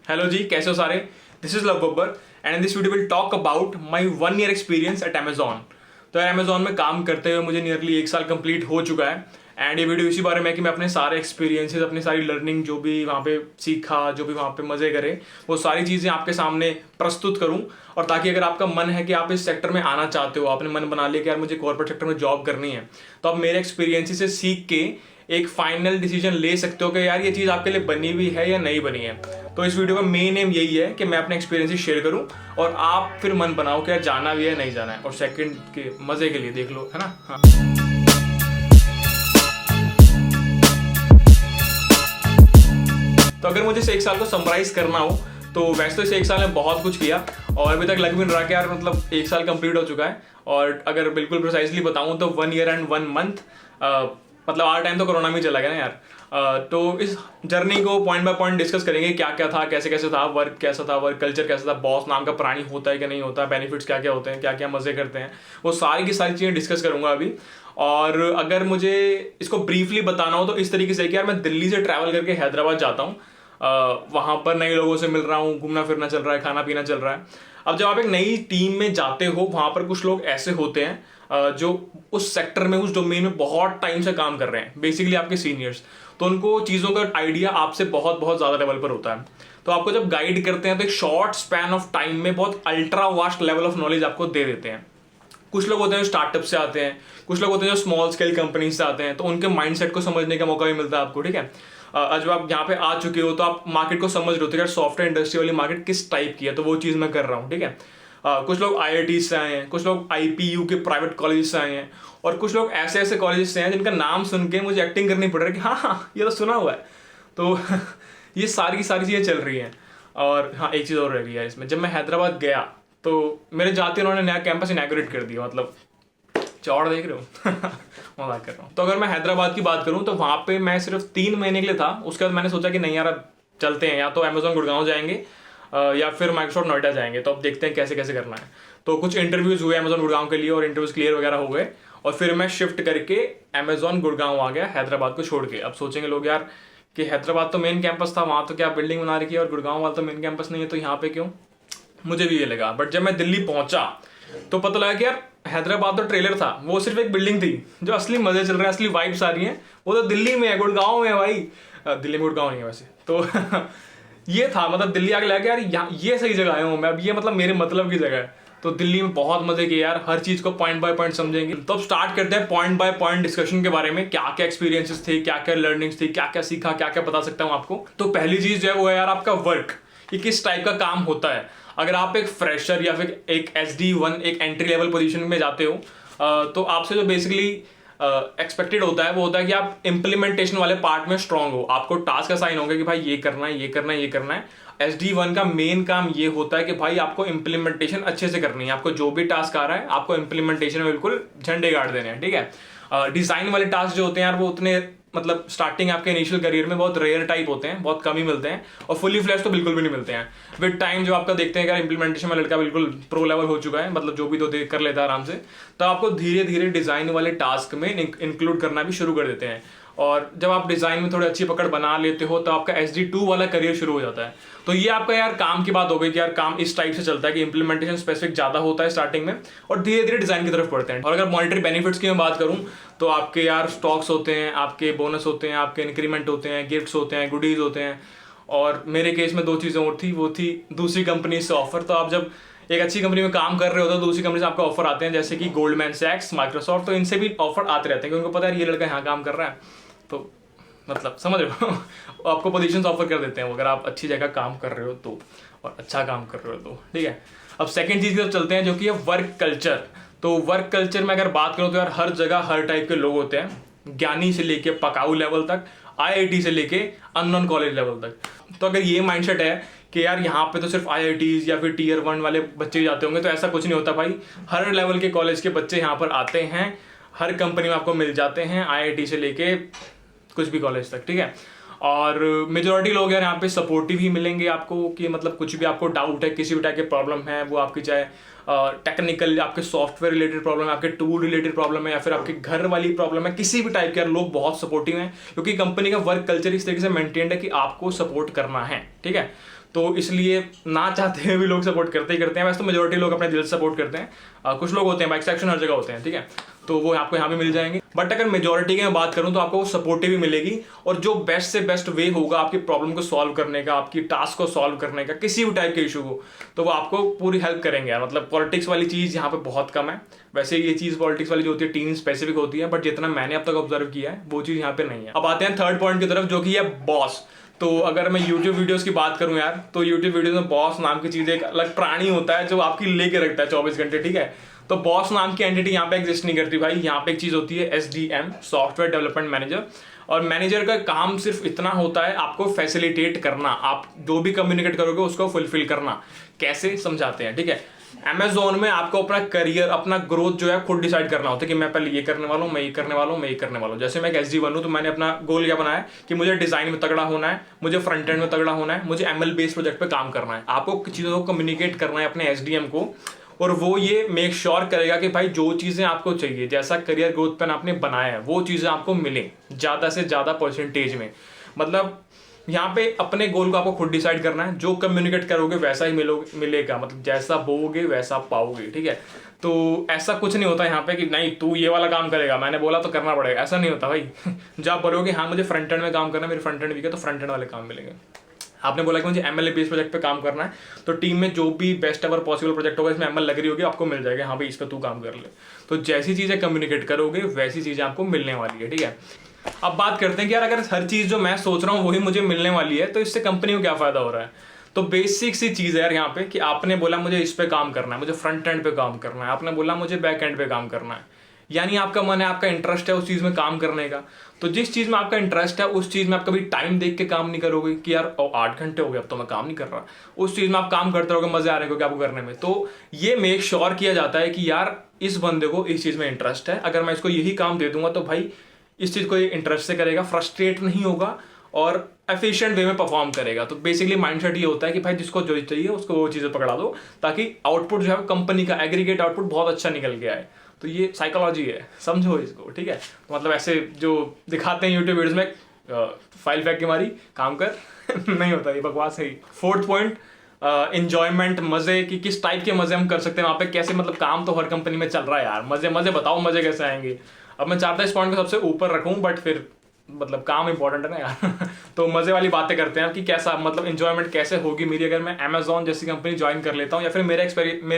Hello जी, कैसे हो सारे। This is love Babbar and in this video will talk about my 1 year experience eight Amazon. तो यार Amazon में काम करते हुए मुझे नियरली 1 साल कंप्लीट हो चुका है एंड ये वीडियो इसी बारे में है कि मैं अपने सारे एक्सपीरियंसेस, अपनी सारी लर्निंग, जो भी वहाँ पे सीखा, जो भी वहाँ पे मजे करे, वो सारी चीज़ें आपके सामने प्रस्तुत करूँ। और ताकि अगर आपका मन है कि आप इस सेक्टर में आना चाहते हो, आपने मन बना लिया कि यार मुझे कॉर्पोरेट सेक्टर में जॉब करनी है, तो आप मेरे एक्सपीरियंसेस से सीख के एक फाइनल डिसीजन ले सकते हो कि यार ये चीज़ आपके लिए बनी हुई है या नहीं बनी है। तो इस वीडियो का मेन एम यही है कि मैं अपने एक्सपीरियंसेस शेयर करूं और आप फिर मन बनाओ कि यार जाना भी है नहीं जाना है, और सेकंड के मजे के लिए देख लो, है ना। हाँ। तो अगर मुझे इस 1 साल को समराइज करना हो तो वैसे तो इस 1 साल में बहुत कुछ किया और अभी तक लग भी नहीं रहा कि यार मतलब 1 साल कंप्लीट हो चुका है। और अगर बिल्कुल प्रिसाइजली बताऊं तो 1 ईयर एंड 1 मंथ, मतलब आर टाइम तो कोरोना में चला गया ना यार। तो इस जर्नी को पॉइंट बाय पॉइंट डिस्कस करेंगे, क्या क्या था, कैसे कैसे था, वर्क कैसा था, वर्क कल्चर कैसा था, बॉस नाम का प्राणी होता है कि नहीं होता, बेनिफिट्स क्या क्या होते हैं, क्या क्या मजे करते हैं, वो सारी की सारी चीज़ें डिस्कस करूंगा अभी। और अगर मुझे इसको ब्रीफली बताना हो तो इस तरीके से कि यार मैं दिल्ली से ट्रैवल करके हैदराबाद जाता हूँ, वहाँ पर नए लोगों से मिल रहा हूँ, घूमना फिरना चल रहा है, खाना पीना चल रहा है। अब जब आप एक नई टीम में जाते हो, वहाँ पर कुछ लोग ऐसे होते हैं जो उस सेक्टर में, उस डोमेन में बहुत टाइम से काम कर रहे हैं, बेसिकली आपके सीनियर्स। तो उनको चीज़ों का आइडिया आपसे बहुत बहुत ज़्यादा लेवल पर होता है। तो आपको जब गाइड करते हैं तो एक शॉर्ट स्पैन ऑफ टाइम में बहुत ultra vast level of knowledge आपको दे देते हैं। कुछ लोग होते हैं जो स्टार्टअप से आते हैं, कुछ लोग होते हैं जो स्मॉल स्केल कंपनी से आते हैं, तो उनके माइंडसेट को समझने का मौका भी मिलता है आपको, ठीक है। जब आप यहाँ पे आ चुके हो तो आप मार्केट को समझ रहे हो कि सॉफ्टवेयर इंडस्ट्री वाली मार्केट किस टाइप की है, तो वो चीज़ मैं कर रहा हूँ, ठीक है। कुछ लोग IIT से आए हैं, कुछ लोग IPU के प्राइवेट कॉलेज से आए हैं, और कुछ लोग ऐसे ऐसे कॉलेज से हैं जिनका नाम सुन के मुझे एक्टिंग करनी पड़ रही है कि हाँ हाँ ये तो सुना हुआ है। तो ये सारी की सारी चीज़ें चल रही हैं। और हाँ, एक चीज़ और रह गई है इसमें, जब मैं हैदराबाद गया तो मेरे जाते उन्होंने नया कैंपस इनैगोरेट कर दिया, मतलब चौड़ देख रहे हो। मजाक कर रहा हूँ। तो अगर मैं हैदराबाद की बात करूँ तो वहाँ पे मैं सिर्फ 3 महीने के लिए था। उसके बाद मैंने सोचा कि नहीं यार अब चलते हैं, या तो अमेजॉन गुड़गांव जाएंगे या फिर माइक्रोसॉफ्ट नोएडा जाएंगे, तो अब देखते हैं कैसे कैसे करना है। तो कुछ इंटरव्यूज हुए अमेजॉन गुड़गांव के लिए और इंटरव्यूज क्लियर वगैरह हो गए, और फिर मैं शिफ्ट करके अमेजॉन गुड़गांव आ गया हैदराबाद को छोड़ के। अब सोचेंगे लोग यार कि हैदराबाद तो मेन कैंपस था, वहाँ तो क्या बिल्डिंग बना रखी है, और गुड़गांव वाला तो मेन कैंपस नहीं है, तो यहाँ पे क्यों। मुझे भी ये लगा, बट जब मैं दिल्ली पहुंचा तो पता लगा कि यार हैदराबाद तो ट्रेलर था, वो सिर्फ एक बिल्डिंग थी। जो असली मजे चल रहे हैं, असली वाइब्स आ रही हैं, वो तो दिल्ली में है, गुड़गांव में है भाई। दिल्ली में गुड़गांव नहीं है वैसे तो। ये था, मतलब दिल्ली आके लगा यार यहाँ ये सही जगह आया हूँ मैं, अब ये मतलब मेरे मतलब की जगह है। तो दिल्ली में बहुत मजे किए यार, हर चीज को पॉइंट बाय पॉइंट समझेंगे। तो अब स्टार्ट करते हैं पॉइंट बाय पॉइंट डिस्कशन के बारे में, क्या क्या एक्सपीरियंसेस थे, क्या क्या लर्निंग्स थी, क्या क्या सीखा, क्या क्या बता सकता हूँ आपको। तो पहली चीज जो है वो है यार आपका वर्क, कि किस टाइप का काम होता है। अगर आप एक फ्रेशर या फिर एक SD1, एक एंट्री लेवल पोजीशन में जाते हो, तो आपसे जो बेसिकली एक्सपेक्टेड होता है वो होता है कि आप इम्प्लीमेंटेशन वाले पार्ट में स्ट्रांग हो। आपको टास्क असाइन होंगे कि भाई ये करना है, ये करना है, ये करना है। SD1 का मेन काम ये होता है कि भाई आपको इम्प्लीमेंटेशन अच्छे से करनी है। आपको जो भी टास्क आ रहा है आपको इम्प्लीमेंटेशन में बिल्कुल झंडे गाड़ देने हैं, ठीक है। डिजाइन वाले टास्क जो होते हैं यार वो उतने, मतलब स्टार्टिंग आपके इनिशियल करियर में बहुत रेयर टाइप होते हैं, बहुत कम ही मिलते हैं, और फुली फ्लैश तो बिल्कुल भी नहीं मिलते हैं। विद टाइम जो आपका देखते हैं कि इम्प्लीमेंटेशन में लड़का बिल्कुल प्रो लेवल हो चुका है, मतलब जो भी तो कर लेता है आराम से, तो आपको धीरे धीरे डिजाइन वाले टास्क में इंक्लूड करना भी शुरू कर देते हैं। और जब आप डिजाइन में थोड़ी अच्छी पकड़ बना लेते हो तो आपका SD2 वाला करियर शुरू हो जाता है। तो ये आपका यार काम की बात हो गई कि यार काम इस टाइप से चलता है कि इंप्लीमेंटेशन स्पेसिफिक ज्यादा होता है स्टार्टिंग में, और धीरे धीरे डिजाइन की तरफ बढ़ते हैं। और अगर मॉनिटरी बेनिफिट्स की मैं बात करूं तो आपके यार स्टॉक्स होते हैं, आपके बोनस होते हैं, आपके इंक्रीमेंट होते हैं, गिफ्ट्स होते हैं, गुडीज होते हैं। और मेरे केस में 2 चीजें और थी, वो थी दूसरी कंपनी से ऑफर। तो आप जब एक अच्छी कंपनी में काम कर रहे हो तो दूसरी कंपनी से आपका ऑफर आते हैं, जैसे कि गोल्डमैन सैक्स, माइक्रोसॉफ्ट, तो इनसे भी ऑफर आते रहते हैं कि उनको पता है ये लड़का यहाँ काम कर रहा है, तो मतलब समझ रहे हो। आपको पोजीशंस ऑफर कर देते हैं अगर आप अच्छी जगह काम कर रहे हो तो, और अच्छा काम कर रहे हो तो, ठीक है। अब सेकंड चीज की तरफ चलते हैं जो कि है वर्क कल्चर। तो वर्क कल्चर में अगर बात करो तो यार हर जगह हर टाइप के लोग होते हैं, ज्ञानी से लेके पकाऊ लेवल तक, IIT से लेके अननोन कॉलेज लेवल तक। तो अगर ये माइंडसेट है कि यार यहाँ पे तो सिर्फ IITs या फिर Tier 1 वाले बच्चे जाते होंगे, तो ऐसा कुछ नहीं होता भाई। हर लेवल के कॉलेज के बच्चे यहाँ पर आते हैं, हर कंपनी में आपको मिल जाते हैं, IIT से लेके कुछ भी कॉलेज तक, ठीक है। और मेजोरिटी लोग यार यहाँ पे सपोर्टिव ही मिलेंगे आपको, कि मतलब कुछ भी आपको डाउट है, किसी भी टाइप के प्रॉब्लम है, वो आपकी चाहे टेक्निकल, आपके सॉफ्टवेयर रिलेटेड प्रॉब्लम है, आपके टूल रिलेटेड प्रॉब्लम है, या फिर आपके घर वाली प्रॉब्लम है, किसी भी टाइप के यार लोग बहुत सपोर्टिव हैं, क्योंकि कंपनी का वर्क कल्चर इस तरीके से मेंटेन्ड है कि आपको सपोर्ट करना है, ठीक है। तो इसलिए ना चाहते हुए भी लोग सपोर्ट करते ही करते हैं। वैसे तो मेजोरिटी लोग अपने दिल से सपोर्ट करते हैं, कुछ लोग होते हैं, एक्सेप्शन हर जगह होते हैं, ठीक है, तो वो आपको यहाँ भी मिल जाएंगे। बट अगर मेजोरिटी की मैं बात करूँ तो आपको सपोर्टिव भी मिलेगी, और जो बेस्ट से बेस्ट वे होगा आपकी प्रॉब्लम को सॉल्व करने का, आपकी टास्क को सॉल्व करने का, किसी भी टाइप के इशू को, तो वो आपको पूरी हेल्प करेंगे यार। मतलब पॉलिटिक्स वाली चीज़ यहाँ पे बहुत कम है। वैसे ये चीज़ पॉलिटिक्स वाली जो होती है टीम स्पेसिफिक होती है, बट जितना मैंने अब तक ऑब्जर्व किया है वो चीज़ यहाँ पे नहीं है। अब आते हैं थर्ड पॉइंट की तरफ, जो कि है बॉस। तो अगर मैं YouTube वीडियोस की बात करूं यार, तो YouTube वीडियोस में बॉस नाम की चीज एक अलग प्राणी होता है जो आपकी लेके रखता है 24 घंटे, ठीक है। तो बॉस नाम की एंटिटी यहाँ पे एग्जिस्ट नहीं करती भाई। यहाँ पे एक चीज होती है SDM, सॉफ्टवेयर डेवलपमेंट मैनेजर, और मैनेजर का काम सिर्फ इतना होता है आपको फैसिलिटेट करना, आप जो भी कम्युनिकेट करोगे उसको फुलफिल करना। कैसे समझाते हैं, ठीक है। Amazon में आपको अपना करियर, अपना ग्रोथ जो है खुद डिसाइड करना होता है कि मैं पहले ये करने वाला हूँ, मैं ये करने वाला हूँ, मैं ये करने वाला हूँ। जैसे मैं एक SG1 हूँ, तो मैंने अपना गोल क्या बनाया कि मुझे डिजाइन में तगड़ा होना है, मुझे फ्रंट एंड में तगड़ा होना है, मुझे ML बेस्ड प्रोजेक्ट पे काम करना है। आपको चीज़ों को कम्युनिकेट करना है अपने SDM को, और वो ये मेक श्योर करेगा कि भाई जो चीज़ें आपको चाहिए, जैसा करियर ग्रोथ प्लान आपने बनाया है, वो चीज़ें आपको मिले ज़्यादा से ज़्यादा परसेंटेज में। मतलब यहाँ पे अपने गोल को आपको खुद डिसाइड करना है, जो कम्युनिकेट करोगे वैसा ही मिलेगा, मतलब जैसा बोओगे वैसा पाओगे, ठीक है। तो ऐसा कुछ नहीं होता यहाँ पे कि नहीं तू ये वाला काम करेगा, मैंने बोला तो करना पड़ेगा, ऐसा नहीं होता भाई। जब आप बोलोगे हाँ मुझे फ्रंट एंड में काम करना है, मेरे फ्रंट एंड वीक है, तो फ्रंट एंड वाले काम मिलेंगे। आपने बोला कि मुझे ML बेस्ड प्रोजेक्ट पे काम करना है, तो टीम में जो भी बेस्ट एवर पॉसिबल प्रोजेक्ट होगा इसमें ML लग रही होगी, आपको मिल जाएगा हाँ भाई इस पे तू काम कर ले। तो जैसी चीज़ें कम्युनिकेट करोगे वैसी चीज़ें आपको मिलने वाली है, ठीक है। अब बात करते हैं कि यार अगर हर चीज़ जो मैं सोच रहा हूँ वही मुझे मिलने वाली है, तो इससे कंपनी को क्या फ़ायदा हो रहा है। तो बेसिक सी चीज़ है यार यहाँ पे कि आपने बोला मुझे इस पे काम करना है, मुझे फ्रंट एंड पे काम करना है, आपने बोला मुझे बैक एंड पे काम करना है, यानी आपका मन है, आपका इंटरेस्ट है उस चीज़ में काम करने का। तो जिस चीज़ में आपका इंटरेस्ट है उस चीज़ में आप कभी टाइम देख के काम नहीं करोगे कि यार 8 घंटे हो गए अब तो मैं काम नहीं कर रहा। उस चीज़ में आप काम करते रहोगे, मजे आ रहे होगे आपको करने में। तो ये मेक श्योर किया जाता है कि यार इस बंदे को इस चीज़ में इंटरेस्ट है, अगर मैं इसको यही काम दे दूंगा तो भाई इस चीज़ को ये इंटरेस्ट से करेगा, फ्रस्ट्रेट नहीं होगा और एफिशिएंट वे में परफॉर्म करेगा। तो बेसिकली माइंडसेट ये होता है कि भाई जिसको जो चाहिए उसको वो चीज़ें पकड़ा दो, ताकि आउटपुट जो है कंपनी का एग्रीगेट आउटपुट बहुत अच्छा निकल के आए। तो ये साइकोलॉजी है, समझो इसको, ठीक है। तो मतलब ऐसे जो दिखाते हैं यूट्यूब वीडियोस में फाइल फेंक के मारी काम कर नहीं होता, ये बकवास है। फोर्थ पॉइंट, एंजॉयमेंट, मजे की किस टाइप के मजे हम कर सकते हैं वहाँ पे, कैसे, मतलब काम तो हर कंपनी में चल रहा है यार, मजे मजे बताओ मजे कैसे आएंगे। अब मैं चाहता इस पॉइंट को सबसे ऊपर रखूं, बट फिर मतलब काम इंपॉर्टेंट है ना यार। तो मजे वाली बातें करते हैं कि कैसा, मतलब एंजॉयमेंट कैसे होगी मेरी अगर मैं Amazon जैसी कंपनी ज्वाइन कर लेता हूँ, या फिर मेरे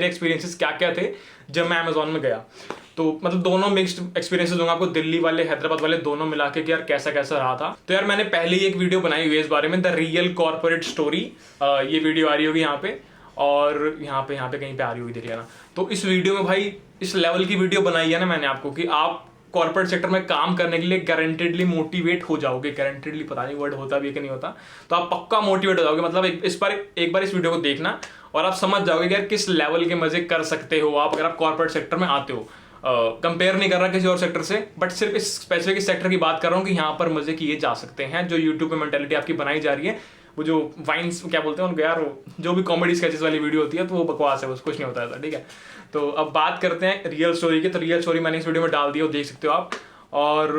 एक्सपीरियंसेस क्या क्या थे जब मैं Amazon में गया। तो मतलब दोनों मिक्स्ड एक्सपीरियंसेस दूंगा आपको, दिल्ली वाले हैदराबाद वाले दोनों मिला के कि यार कैसा कैसा रहा था। तो यार मैंने पहले ही एक वीडियो बनाई हुई है इस बारे में, द रियल कॉर्पोरेट स्टोरी। ये वीडियो आ रही होगी यहाँ पे, और यहाँ पे कहीं पे आ रही होगी, देख लेना। तो इस वीडियो में भाई इस लेवल की वीडियो बनाई है ना मैंने आपको कि आप कॉर्पोरेट सेक्टर में काम करने के लिए गारंटेडली मोटिवेट हो जाओगे। गारंटेडली पता नहीं वर्ड होता भी है कि नहीं होता, तो आप पक्का मोटिवेट हो जाओगे। मतलब एक बार इस वीडियो को देखना और आप समझ जाओगे कि यार किस लेवल के मजे कर सकते हो आप अगर आप कॉर्पोरेट सेक्टर में आते हो। कंपेयर नहीं कर रहा किसी और सेक्टर से, बट सिर्फ इस स्पेसिफिक सेक्टर की बात कर रहा हूँ कि यहाँ पर मजे किए जा सकते हैं। जो यूट्यूब पे मेंटेलिटी आपकी बनाई जा रही है, वो जो वाइन्स क्या बोलते हैं उनको यार, जो भी कॉमेडी स्केचेस वाली वीडियो होती है, तो वो बकवास है, कुछ नहीं होता ऐसा, ठीक है। तो अब बात करते हैं रियल स्टोरी की। तो रियल स्टोरी मैंने इस वीडियो में डाल दी हो, देख सकते हो आप। और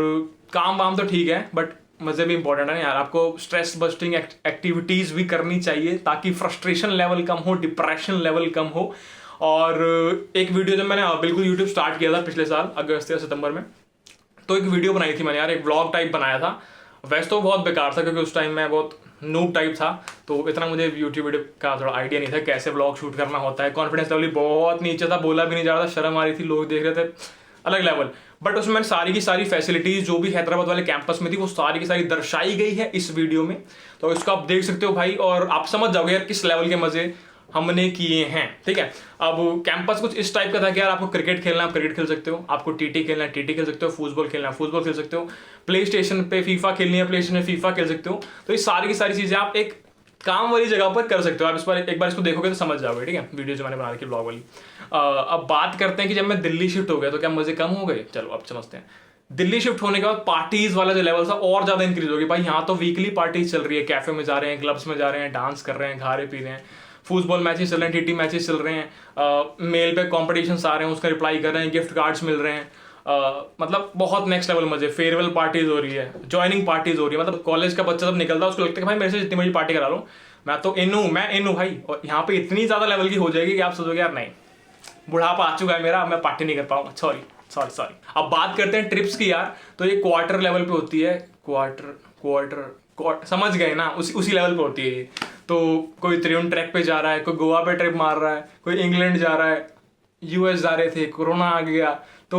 काम वाम तो ठीक है, बट मजे भी इंपॉर्टेंट है यार। आपको स्ट्रेस बस्टिंग एक्टिविटीज भी करनी चाहिए ताकि फ्रस्ट्रेशन लेवल कम हो, डिप्रेशन लेवल कम हो। और एक वीडियो जब मैंने बिल्कुल यूट्यूब स्टार्ट किया था पिछले साल अगस्त या सितंबर में, तो एक वीडियो बनाई थी मैंने यार, एक व्लॉग टाइप बनाया था। वैसे तो बहुत बेकार था क्योंकि उस टाइम मैं बहुत नूब टाइप था, तो इतना मुझे यूट्यूब वीडियो का थोड़ा आइडिया नहीं था कैसे व्लॉग शूट करना होता है। कॉन्फिडेंस लेवल बहुत नीचे था, बोला भी नहीं जा रहा था, शर्म आ रही थी, लोग देख रहे थे, अलग लेवल। बट उसमें मैंने सारी की सारी फैसिलिटीज जो भी हैदराबाद वाले कैंपस में थी वो सारी की सारी दर्शाई गई है इस वीडियो में। तो इसको आप देख सकते हो भाई, और आप समझ जाओगे यार किस लेवल के मजे हमने किए हैं, ठीक है। अब कैंपस कुछ इस टाइप का था कि यार आपको क्रिकेट खेलना है आप क्रिकेट खेल सकते हो, आपको टीटी खेलना है टीटी खेल सकते हो, फुटबॉल खेलना है फुटबॉल खेल सकते हो, प्ले स्टेशन पे फीफा खेलनी है प्ले स्टेशन में फीफा खेल सकते हो। तो ये सारी की सारी चीजें आप एक काम वाली जगह पर कर सकते हो। आप इस बार एक बार इसको देखोगे तो समझ जाओगे, ठीक है, वीडियो जो मैंने बना रखी ब्लॉग वाली। अब बात करते हैं कि जब मैं दिल्ली शिफ्ट हो गया तो क्या मजे कम हो गए। चलो अब समझते हैं। दिल्ली शिफ्ट होने के बाद पार्टीज वाला जो लेवल था और ज्यादा इंक्रीज हो गया भाई। यहाँ तो वीकली पार्टीज चल रही है, कैफे में जा रहे हैं, क्लब्स में जा रहे हैं, डांस कर रहे हैं, खा रहे पी रहे हैं, फुटबॉल मैचेस चल रहे हैं, टीटी मैचेस चल रहे हैं, मेल पे कॉम्पिटिशंस आ रहे हैं, उसका रिप्लाई कर रहे हैं, गिफ्ट कार्ड्स मिल रहे हैं। मतलब बहुत नेक्स्ट लेवल मजे। फेयरवेल पार्टीज हो रही है, ज्वाइनिंग पार्टीज हो रही है। मतलब कॉलेज का बच्चा जब निकलता है उसको लगता है कि भाई मेरे से जितनी बड़ी पार्टी करा लो। मैं तो इन हूँ भाई। और यहाँ पे इतनी ज़्यादा लेवल की हो जाएगी कि आप सोचोगे यार नहीं, बुढ़ापा आ चुका है मेरा, मैं पार्टी नहीं कर पाऊंगा, सॉरी। अब बात करते हैं ट्रिप्स की यार। तो ये क्वार्टर लेवल पे होती है, क्वार्टर समझ गए ना, उसी लेवल पे होती है ये। तो कोई त्रिउंड ट्रैक पे जा रहा है, कोई गोवा पे ट्रिप मार रहा है, कोई इंग्लैंड जा रहा है, यूएस जा रहे थे, कोरोना आ गया, तो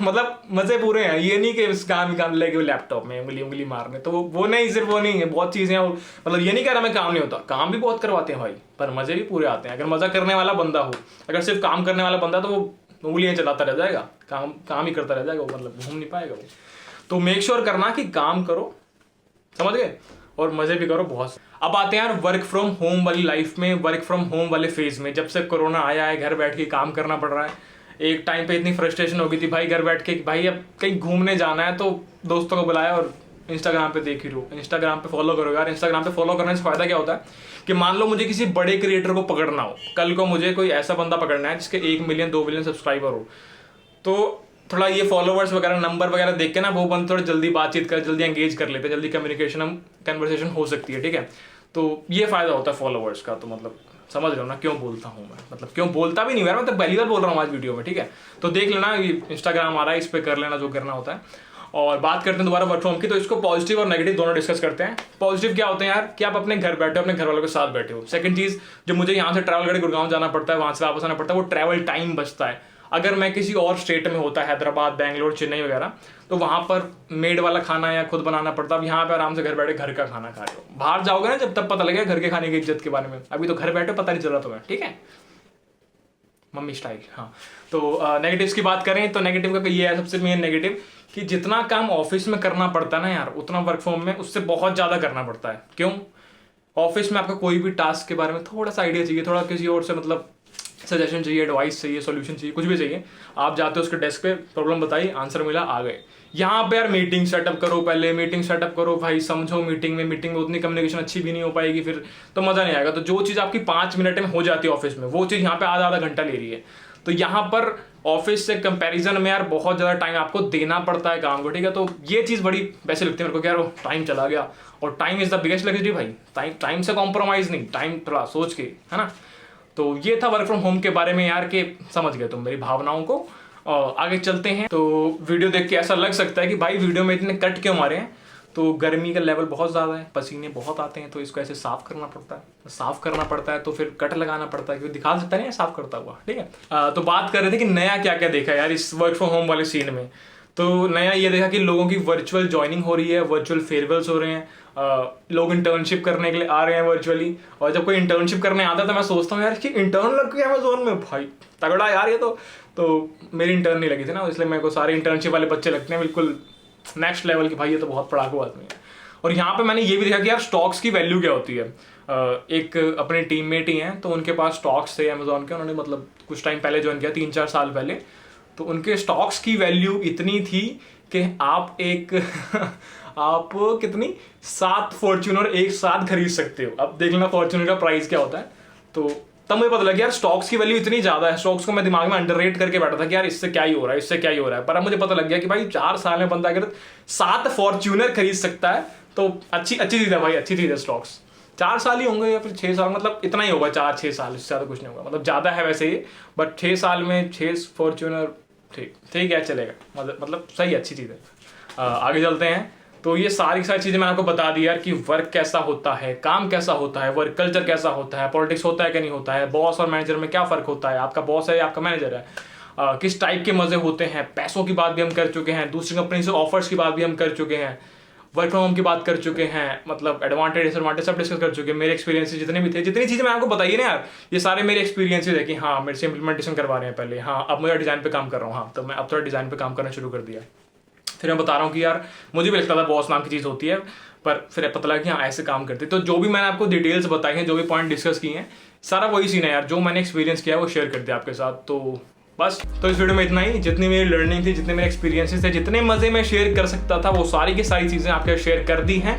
मतलब मजे पूरे हैं। ये नहीं कि इस काम लेके लैपटॉप में उंगली मारने, तो वो नहीं, सिर्फ वो नहीं है, बहुत चीजें हैं। मतलब ये नहीं कह रहा मैं काम नहीं होता, काम भी बहुत करवाते हैं भाई, पर मजे भी पूरे आते हैं। अगर मजा करने वाला बंदा हो, अगर सिर्फ काम करने वाला बंदा, तो वो उंगलियां चलाता रह जाएगा, काम ही करता रह जाएगा, वो मतलब घूम नहीं पाएगा वो। तो मेक श्योर करना कि काम करो, समझ गए, और मजे भी करो बहुत। अब आते हैं यार वर्क फ्रॉम होम वाली लाइफ में, वर्क फ्रॉम होम वाले फेज में। जब से कोरोना आया है, घर बैठ के काम करना पड़ रहा है। एक टाइम पे इतनी फ्रस्ट्रेशन हो गई थी भाई घर बैठ के, भाई अब कहीं घूमने जाना है, तो दोस्तों को बुलाया और इंस्टाग्राम पे देख ही रहो, इंस्टाग्राम पे फॉलो करो यार। इंस्टाग्राम पे फॉलो करने से फायदा क्या होता है कि मान लो मुझे किसी बड़े क्रिएटर को पकड़ना हो, कल को मुझे कोई ऐसा बंदा पकड़ना है जिसके 1 मिलियन 2 मिलियन सब्सक्राइबर हो, तो थोड़ा ये फॉलोवर्स वगैरह नंबर वगैरह देख के ना वो बंद थोड़ा जल्दी बातचीत कर, जल्दी एंगेज कर लेते हैं, जल्दी कन्वर्सेशन हो सकती है, ठीक है। तो ये फायदा होता है फॉलोवर्स का। तो मतलब समझ रहे हो ना क्यों बोलता हूँ मैं, मतलब क्यों बोलता भी नहीं यार, मैं तो पहली बार बोल रहा हूँ आज वीडियो में, ठीक है। तो देख लेना, इंस्टाग्राम आ रहा है, इस पर कर लेना जो करना होता है। और बात करते हैं दोबारा वर्क फ्रॉम की। तो इसको पॉजिटिव और नेगेटिव दोनों डिस्कस करते हैं। पॉजिटिव क्या होते हैं यार कि आप अपने घर बैठे हो, अपने घर वालों के साथ बैठे हो। सेकंड चीज, जो मुझे यहाँ से ट्रैवल करके गुड़गांव जाना पड़ता है, वहां से वापस आना पड़ता है, वो ट्रैवल टाइम बचता है। अगर मैं किसी और स्टेट में होता, हैदराबाद, बैंगलोर, चेन्नई वगैरह, तो वहां पर मेड वाला खाना या खुद बनाना पड़ता। अब यहाँ पे आराम से घर बैठे घर का खाना खा रहे हो। बाहर जाओगे ना जब, तब पता लगेगा घर के खाने की इज्जत के बारे में। अभी तो घर बैठे पता नहीं चल रहा तुम्हें, ठीक है, मम्मी स्टाइल। हाँ, तो नेगेटिव्स की बात करें तो नेगेटिव का ये है सबसे मेन नेगेटिव कि जितना काम ऑफिस में करना पड़ता है ना यार, उतना वर्क फ्रॉम में उससे बहुत ज्यादा करना पड़ता है। क्यों? ऑफिस में आपका कोई भी टास्क के बारे में थोड़ा सा आइडिया चाहिए, थोड़ा किसी और से मतलब सजेशन चाहिए, एडवाइस चाहिए, सॉल्यूशन चाहिए, कुछ भी चाहिए, आप जाते हो उसके डेस्क पे, प्रॉब्लम बताई, आंसर मिला, आ गए। यहाँ पे यार मीटिंग सेटअप करो, पहले मीटिंग सेटअप करो भाई, समझो मीटिंग में उतनी कम्युनिकेशन अच्छी भी नहीं हो पाएगी, फिर तो मजा नहीं आएगा। तो जो चीज़ आपकी 5 मिनट में हो जाती है ऑफिस में, वो चीज़ यहाँ पे आधा घंटा ले रही है। तो यहाँ पर ऑफिस से कंपैरिजन में यार बहुत ज़्यादा टाइम आपको देना पड़ता है काम को, ठीक है। तो ये चीज़ बड़ी वैसे लगती है मेरे को कि यार टाइम चला गया, और time is the biggest luxury भाई। टाइम से कॉम्प्रोमाइज़ नहीं, टाइम थोड़ा सोच के, है ना। तो ये था वर्क फ्रॉम होम के बारे में यार, कि समझ गए तुम मेरी भावनाओं को। और आगे चलते हैं। तो वीडियो देख के ऐसा लग सकता है कि भाई वीडियो में इतने कट क्यों मारे हैं, तो गर्मी का लेवल बहुत ज़्यादा है, पसीने बहुत आते हैं, तो इसको ऐसे साफ करना पड़ता है, तो फिर कट लगाना पड़ता है, क्योंकि दिखा सकता नहीं है साफ करता हुआ, ठीक है। तो बात कर रहे थे कि नया क्या क्या देखा यार इस वर्क फ्रॉम होम वाले सीन में। तो नया ये देखा कि लोगों की वर्चुअल ज्वाइनिंग हो रही है, वर्चुअल फेयरवेल्स हो रहे हैं, लोग इंटर्नशिप करने के लिए आ रहे हैं वर्चुअली। और जब कोई इंटर्नशिप करने आता है तो मैं सोचता हूँ यार कि इंटर्न लग गया अमेज़न में, भाई तगड़ा यार ये तो मेरी इंटर्न नहीं लगी थी ना, इसलिए मेरे को सारे इंटर्नशिप वाले बच्चे लगते हैं बिल्कुल नेक्स्ट लेवल की, भाई ये तो बहुत पढ़ाकू आदमी है। और यहाँ पे मैंने ये भी देखा कि यार स्टॉक्स की वैल्यू क्या होती है। एक अपने टीममेट ही हैं, तो उनके पास स्टॉक्स थे अमेज़न के, उन्होंने मतलब कुछ टाइम पहले ज्वाइन किया, 3-4 साल पहले। तो उनके स्टॉक्स की वैल्यू इतनी थी कि आप कितनी 7 फॉर्च्यूनर एक साथ खरीद सकते हो। अब देख लेना फॉर्च्यूनर का प्राइस क्या होता है। तो तब मुझे पता लगा यार स्टॉक्स की वैल्यू इतनी ज्यादा है। स्टॉक्स को मैं दिमाग में अंडररेट करके बैठा था कि यार इससे क्या ही हो रहा है, पर अब मुझे पता लग गया कि भाई 4 साल में बंदा अगर 7 फॉर्च्यूनर खरीद सकता है तो अच्छी चीज है भाई, अच्छी चीज है। स्टॉक्स 4 साल ही होंगे या फिर 6 साल, मतलब इतना ही होगा, 4-6 साल, इससे ज्यादा कुछ नहीं होगा। मतलब ज्यादा है वैसे ही, बट 6 साल में 6 फॉर्च्यूनर ठीक है, चलेगा, मतलब सही, अच्छी चीज है। आगे चलते हैं। तो ये सारी चीजें मैंने आपको बता दी यार कि वर्क कैसा होता है, काम कैसा होता है, वर्क कल्चर कैसा होता है, पॉलिटिक्स होता है कि नहीं होता है, बॉस और मैनेजर में क्या फर्क होता है, आपका बॉस है या आपका मैनेजर है, किस टाइप के मजे होते हैं, पैसों की बात भी हम कर चुके हैं, दूसरी कंपनी से ऑफर्स की बात भी हम कर चुके हैं, वर्क फ्रॉम होम की बात कर चुके हैं, मतलब एडवांटेज डिसएडवांटेज सब डिस्कस कर चुके हैं। मेरे एक्सपीरियंसेस जितने भी थे, जितनी चीजें मैं आपको बताइए ना यार, ये सारे मेरे एक्सपीरियंसेस है कि हाँ मेरे से इंप्लीमेंटेशन करवा रहे हैं पहले, हाँ अब मैं डिजाइन पे काम कर रहा हूँ, हाँ तो मैं अब थोड़ा डिजाइन पे काम करना शुरू कर दिया। फिर मैं बता रहा हूँ कि यार मुझे भी लगता था बॉस नाम की चीज़ होती है, पर फिर पता लगा कि हाँ ऐसे काम करते। तो जो भी मैंने आपको डिटेल्स बताई हैं, जो भी पॉइंट डिस्कस किए हैं, सारा वही सीन है यार, जो मैंने एक्सपीरियंस किया है वो शेयर कर दिया आपके साथ। तो बस, तो इस वीडियो में इतना ही। जितनी मेरी लर्निंग थी, जितने मेरे एक्सपीरियंसेस थे, जितने मजे में शेयर कर सकता था, वो सारी की सारी चीज़ें आपके शेयर कर दी हैं।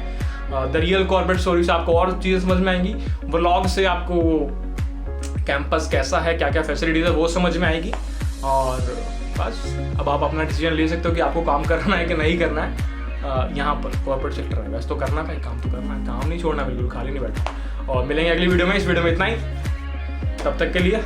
द रियल कॉर्पोरेट स्टोरी से आपको और चीज़ें समझ में आएंगी, व्लॉग से आपको कैंपस कैसा है, क्या क्या फैसिलिटीज है, वो समझ में आएगी। और बस अब आप अपना डिसीजन ले सकते हो कि आपको काम करना है कि नहीं करना है। यहाँ पर कॉर्पोरेट सेक्टर है, वैसे तो करना है, काम तो करना है, काम नहीं छोड़ना, बिल्कुल खाली नहीं बैठना। और मिलेंगे अगली वीडियो में। इस वीडियो में इतना ही, तब तक के लिए